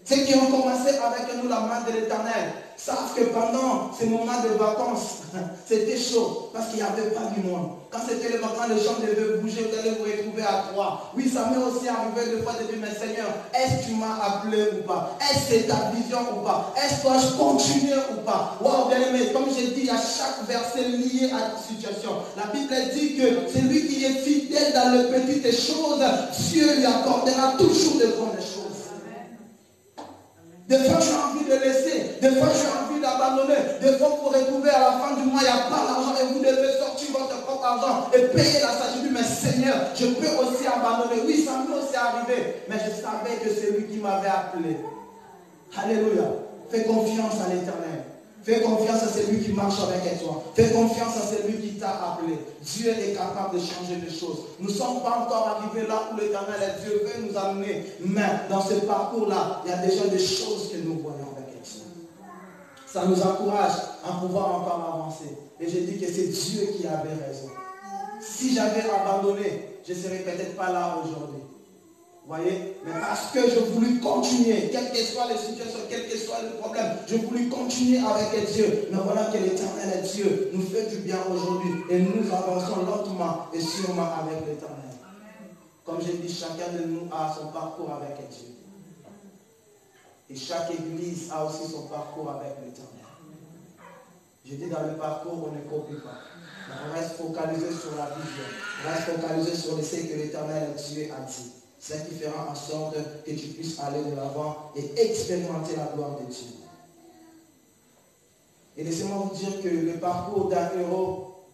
Ceux qui ont commencé avec nous la main de l'Éternel savent que pendant ces moments de vacances, c'était chaud parce qu'il n'y avait pas du monde. Quand c'était les vacances, les gens devaient bouger, vous allez vous retrouver à 3. Oui, ça m'est aussi arrivé deux fois de dire, mais Seigneur, est-ce que tu m'as appelé ou pas? Est-ce que c'est ta vision ou pas? Est-ce que je continue ou pas? Waouh, bien aimé, comme j'ai dit, à chaque verset lié à la situation. La Bible dit que celui qui est fidèle dans les petites choses, Dieu lui accordera toujours de grandes choses. Des fois, tu as envie de laisser. Des fois, tu as envie d'abandonner. Des fois, vous vous retrouvez à la fin du mois, il n'y a pas d'argent et vous devez sortir votre propre argent et payer la salle. Mais Seigneur, je peux aussi abandonner. Oui, ça m'est aussi arrivé. Mais je savais que c'est lui qui m'avait appelé. Alléluia. Fais confiance à l'Éternel. Fais confiance à celui qui marche avec toi. Fais confiance à celui qui t'a appelé. Dieu est capable de changer les choses. Nous ne sommes pas encore arrivés là où l'Éternel est. Dieu veut nous amener. Mais dans ce parcours-là, il y a déjà des choses que nous voyons avec Dieu. Ça nous encourage à pouvoir encore avancer. Et je dis que c'est Dieu qui avait raison. Si j'avais abandonné, je ne serais peut-être pas là aujourd'hui. Vous voyez? Mais parce que je voulais continuer, quelles que soient les situations, quel que soit le problème, je voulais continuer avec Dieu. Mais voilà que l'Éternel est Dieu, nous fait du bien aujourd'hui et nous avançons lentement et sûrement avec l'Éternel. Comme j'ai dit, chacun de nous a son parcours avec Dieu. Et chaque église a aussi son parcours avec l'Éternel. Je dis dans le parcours, on ne copie pas. Mais on reste focalisé sur la vision. On reste focalisé sur ce que l'Éternel Dieu a dit. C'est qui fera en sorte que tu puisses aller de l'avant et expérimenter la gloire de Dieu. Et laissez-moi vous dire que le parcours d'un héros,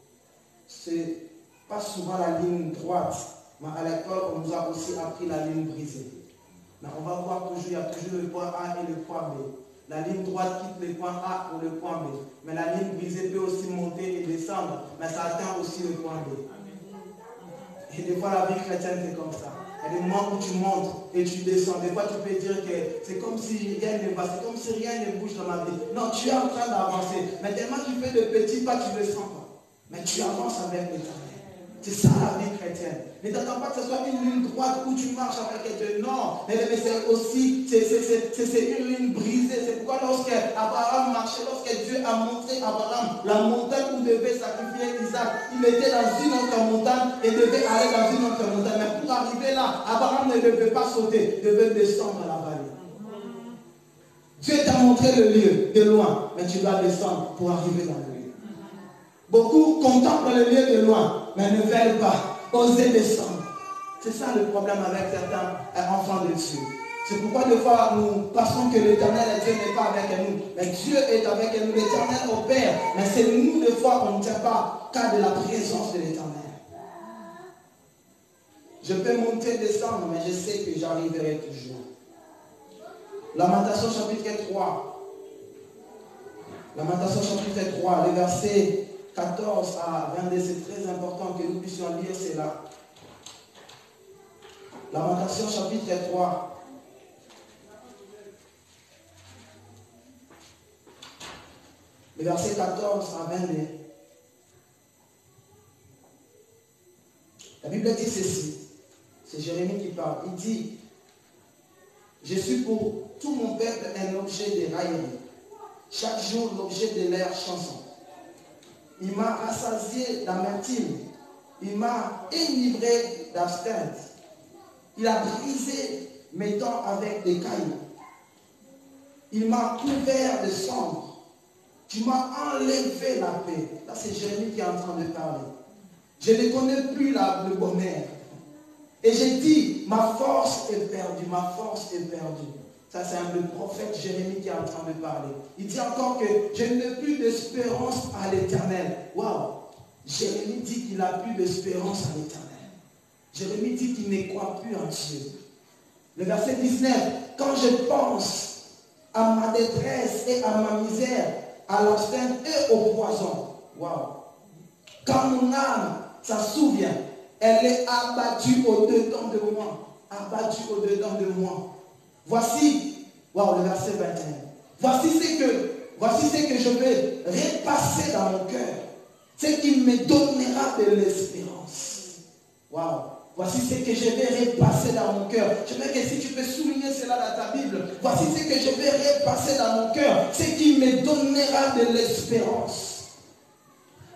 c'est pas souvent la ligne droite, mais à l'école, on nous a aussi appris la ligne brisée. Mais on va voir toujours, il y a toujours le point A et le point B. La ligne droite quitte le point A pour le point B. Mais la ligne brisée peut aussi monter et descendre, mais ça atteint aussi le point B. Et des fois, la vie chrétienne, c'est comme ça. Il y a des moments où tu montes et tu descends. Des fois, tu peux dire que c'est comme si rien ne va, c'est comme si rien ne bouge dans ma vie. Non, tu es en train d'avancer. Mais tellement tu fais de petits pas, tu ne le sens pas. Mais tu avances avec l'Éternel. C'est ça la vie chrétienne. Ne t'attends pas que ce soit une ligne droite où tu marches avec Dieu. Non, mais c'est aussi, c'est une ligne brisée. C'est pourquoi lorsque Abraham marchait, lorsque Dieu a montré à Abraham la montagne où devait sacrifier Isaac, il était dans une autre montagne et devait aller dans une autre montagne. Mais pour arriver là, Abraham ne devait pas sauter, il devait descendre à la vallée. Dieu t'a montré le lieu de loin, mais tu dois descendre pour arriver dans le lieu. Beaucoup contemplent le lieu de loin, mais ne veulent pas oser descendre. C'est ça le problème avec certains enfants de Dieu. C'est pourquoi des fois nous pensons que l'Éternel Dieu n'est pas avec nous. Mais Dieu est avec nous, l'Éternel opère. Mais c'est nous des fois on ne tient pas cas de la présence de l'Éternel. Je peux monter, descendre, mais je sais que j'arriverai toujours. Lamentation chapitre 3. Lamentation chapitre 3, les versets 14 à 22, c'est très important que nous puissions lire cela. Lamentation chapitre 3. Le verset 14 à 22. La Bible dit ceci. C'est Jérémie qui parle. Il dit, je suis pour tout mon peuple un objet de raillerie. Chaque jour l'objet de leur chanson. Il m'a rassasié d'amertume. Il m'a enivré d'abstinence. Il a brisé mes dents avec des cailloux. Il m'a couvert de cendres. Tu m'as enlevé la paix. Là, c'est Jérémie qui est en train de parler. Je ne connais plus le bonheur. Et j'ai dit, ma force est perdue, ma force est perdue. Ça, c'est le prophète Jérémie qui est en train de parler. Il dit encore que je n'ai plus d'espérance à l'Éternel. Waouh! Jérémie dit qu'il n'a plus d'espérance à l'Éternel. Jérémie dit qu'il ne croit plus en Dieu. Le verset 19, quand je pense à ma détresse et à ma misère, à l'abstinence et au poison. Waouh! Quand mon âme s'en souvient, elle est abattue au-dedans de moi. Abattue au-dedans de moi. Voici, waouh, le verset 21. Voici ce que je vais repasser dans mon cœur. Ce qui me donnera de l'espérance. Waouh! Voici ce que je vais repasser dans mon cœur. Je veux que si tu peux souligner cela dans ta Bible. Voici ce que je vais repasser dans mon cœur. Ce qui me donnera de l'espérance.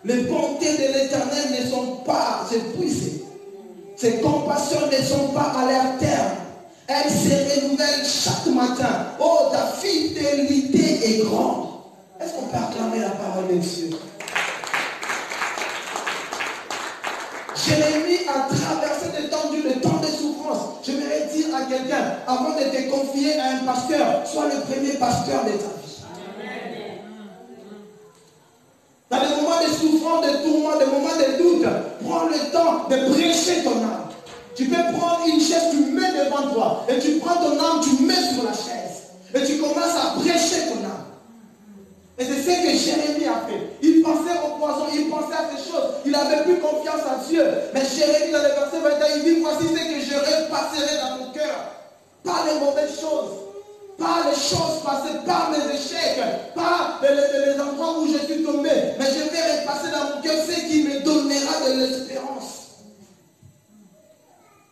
Les bontés de l'Éternel ne sont pas épuisées. Ses compassions ne sont pas à leur terme. Elles se renouvellent chaque matin. Oh, ta fidélité est grande. Est-ce qu'on peut acclamer la parole de Dieu? Jérémie a traversé des temps durs, le temps de souffrance. Je voudrais dire à quelqu'un, avant de te confier à un pasteur, sois le premier pasteur de ta vie. Dans des moments de souffrance, de tourments, des moments de doute, prends le temps de prêcher ton âme. Tu peux prendre une chaise, tu mets devant toi, et tu prends ton âme, tu mets sur la chaise, et tu commences à prêcher ton âme. Et c'est ce que Jérémie a fait. Il pensait au poison, il pensait à ces choses. Il n'avait plus confiance en Dieu. Mais Jérémie, dans le verset 21, il dit, voici ce que je repasserai dans mon cœur. Pas les mauvaises choses. Pas les choses passées, pas mes échecs, pas les endroits où je suis tombé. Mais je vais repasser dans mon cœur ce qui me donnera de l'espérance.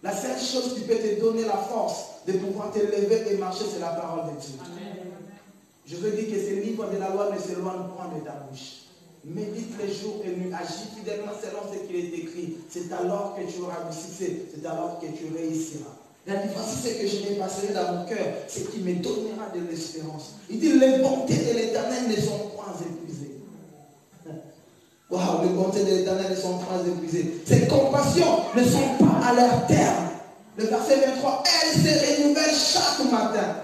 La seule chose qui peut te donner la force de pouvoir te lever et marcher, c'est la parole de Dieu. Amen. Je veux dire que ce livre de la loi ne s'éloigne point de ta bouche. Médite les jours et nuits, agis fidèlement selon ce qui est écrit. C'est alors que tu auras du succès, c'est alors que tu réussiras. Il a dit, voici ce que je vais passer dans mon cœur, ce qui me donnera de l'espérance. Il dit, les bontés de l'Éternel ne sont point épuisées. Waouh, les bontés de l'Éternel ne sont point épuisées. Ses compassions ne sont pas à leur terme. Le verset 23, elles se renouvellent chaque matin.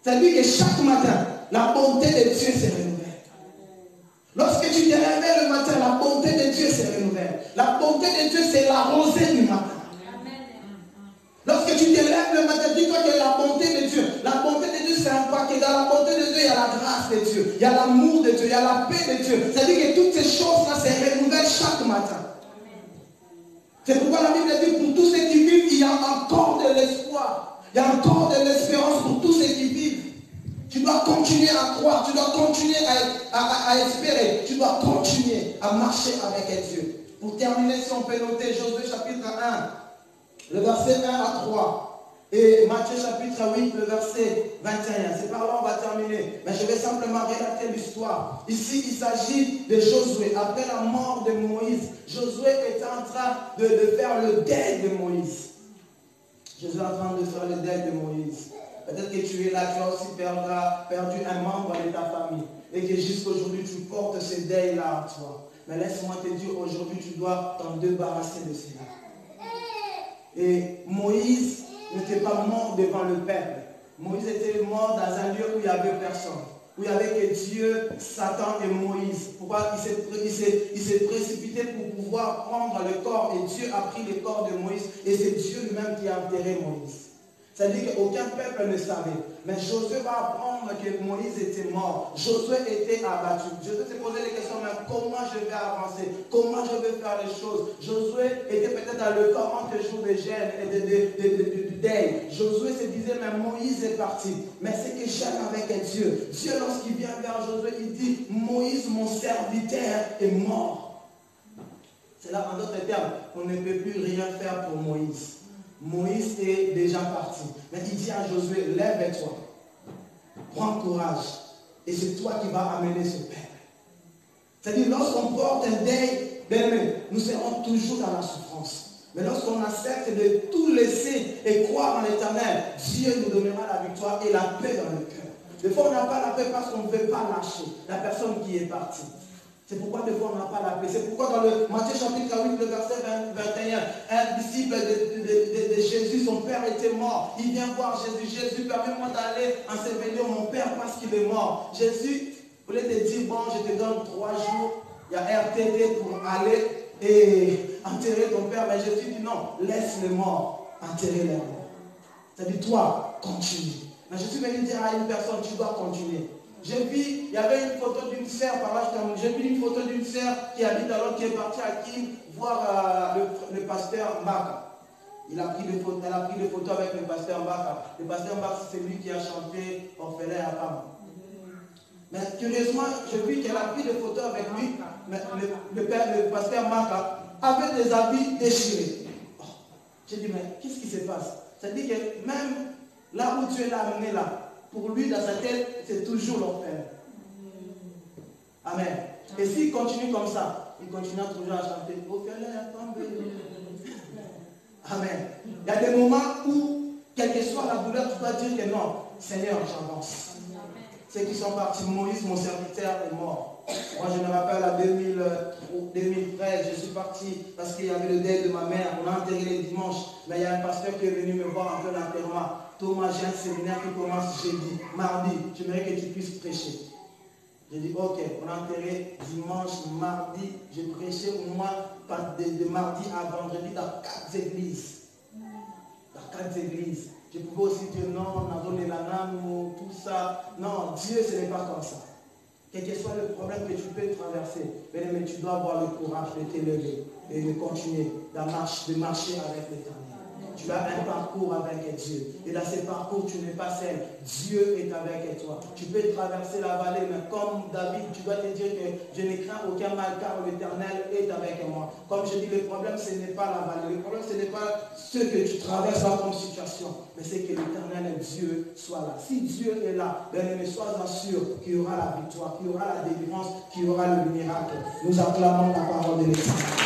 C'est-à-dire que chaque matin, la bonté de Dieu se renouvelle. Lorsque tu te réveilles le matin, la bonté de Dieu se renouvelle. La bonté de Dieu, c'est la rosée du matin. Lorsque tu te lèves le matin, dis-toi que la bonté de Dieu, c'est un paquet. Dans la bonté de Dieu, il y a la grâce de Dieu, il y a l'amour de Dieu, il y a la paix de Dieu. C'est-à-dire que toutes ces choses-là se renouvellent chaque matin. C'est pourquoi la Bible dit, pour tous ceux qui vivent, il y a encore de l'espoir. Il y a encore de l'espérance pour tous ceux qui vivent. Tu dois continuer à croire, tu dois continuer à espérer, tu dois continuer à marcher avec Dieu. Pour terminer, si on peut noter Josué chapitre 1, le verset 1 à 3. Et Matthieu chapitre 8, le verset 21. C'est par là on va terminer. Mais je vais simplement relater l'histoire. Ici, il s'agit de Josué. Après la mort de Moïse, Josué était en train de faire le deuil de Moïse. Josué est en train de faire le deuil de Moïse. Peut-être que tu es là, tu as aussi perdu un membre de ta famille. Et que jusqu'aujourd'hui, tu portes ce deuil-là en toi. Mais laisse-moi te dire, aujourd'hui, tu dois t'en débarrasser de cela. Et Moïse n'était pas mort devant le peuple. Moïse était mort dans un lieu où il n'y avait personne. Où il n'y avait que Dieu, Satan et Moïse. Pourquoi il s'est précipité pour pouvoir prendre le corps. Et Dieu a pris le corps de Moïse. Et c'est Dieu lui-même qui a enterré Moïse. C'est-à-dire qu'aucun peuple ne savait. Mais Josué va apprendre que Moïse était mort. Josué était abattu. Josué s'est posé les questions, mais comment je vais avancer? Comment je vais faire les choses? Josué était peut-être dans le 40 jours de gêne et deuil. Josué se disait, mais Moïse est parti. Mais ce que j'aime avec Dieu, Dieu lorsqu'il vient vers Josué, il dit, Moïse, mon serviteur, est mort. C'est là, en d'autres termes, on ne peut plus rien faire pour Moïse. Moïse est déjà parti. Mais il dit à Josué, lève-toi, prends courage, et c'est toi qui vas amener ce peuple. C'est-à-dire, lorsqu'on porte un deuil, nous serons toujours dans la souffrance. Mais lorsqu'on accepte de tout laisser et croire en l'Éternel, Dieu nous donnera la victoire et la paix dans le cœur. Des fois, on n'a pas la paix parce qu'on ne veut pas lâcher la personne qui est partie. C'est pourquoi des fois on n'a pas la paix. C'est pourquoi dans le Matthieu chapitre 8, le verset 21, un disciple de Jésus, son père était mort. Il vient voir Jésus. Jésus, permets-moi d'aller ensevelir mon père parce qu'il est mort. Jésus voulait te dire, bon, je te donne 3 jours. Il y a RTT pour aller et enterrer ton père. Mais Jésus dit non, laisse les morts enterrer les morts. C'est-à-dire toi, continue. Mais Jésus vient dire à une personne, tu dois continuer. J'ai vu, il y avait une photo d'une sœur par là, j'ai vu une photo d'une sœur qui habite alors, qui est partie à Kim voir le pasteur Mbaka. Elle a pris des photos avec le pasteur Mbaka. Le pasteur Mbaka, c'est lui qui a chanté Orphelin à Pam. Mais curieusement, j'ai vu qu'elle a pris des photos avec lui, mais le pasteur Mbaka avait des habits déchirés. Oh, j'ai dit, mais qu'est-ce qui se passe? C'est-à-dire que même là où tu es amené là, pour lui, dans sa tête, c'est toujours l'orphelin. Amen. Et s'il continue comme ça, il continuera toujours à chanter Orphelin à tomber. Amen. Il y a des moments où, quelle que soit la douleur, tu dois dire que non, Seigneur, j'avance. Ceux qui sont partis, Moïse, mon serviteur, est mort. Moi, je me rappelle à 2013, je suis parti parce qu'il y avait le deuil de ma mère. On a enterré les dimanches, mais il y a un pasteur qui est venu me voir après l'enterrement. Thomas, j'ai un séminaire qui commence jeudi, mardi. J'aimerais que tu puisses prêcher. J'ai dit, ok, on a enterré dimanche, mardi. J'ai prêché au moins de mardi à vendredi dans 4 églises. Dans 4 églises. Je pouvais aussi dire non, on a donné la lame ou tout ça. Non, Dieu, ce n'est pas comme ça. Quel que soit le problème que tu peux traverser, mais tu dois avoir le courage de t'élever et de continuer de marcher avec l'Éternel. Tu as un parcours avec Dieu. Et dans ce parcours, tu n'es pas seul. Dieu est avec toi. Tu peux traverser la vallée, mais comme David, tu dois te dire que je ne crains aucun mal car l'Éternel est avec moi. Comme je dis, le problème, ce n'est pas la vallée. Le problème, ce n'est pas ce que tu traverses comme situation, mais c'est que l'Éternel Dieu soit là. Si Dieu est là, bien, sois sûr qu'il y aura la victoire, qu'il y aura la délivrance, qu'il y aura le miracle. Nous acclamons la parole de l'Éternel.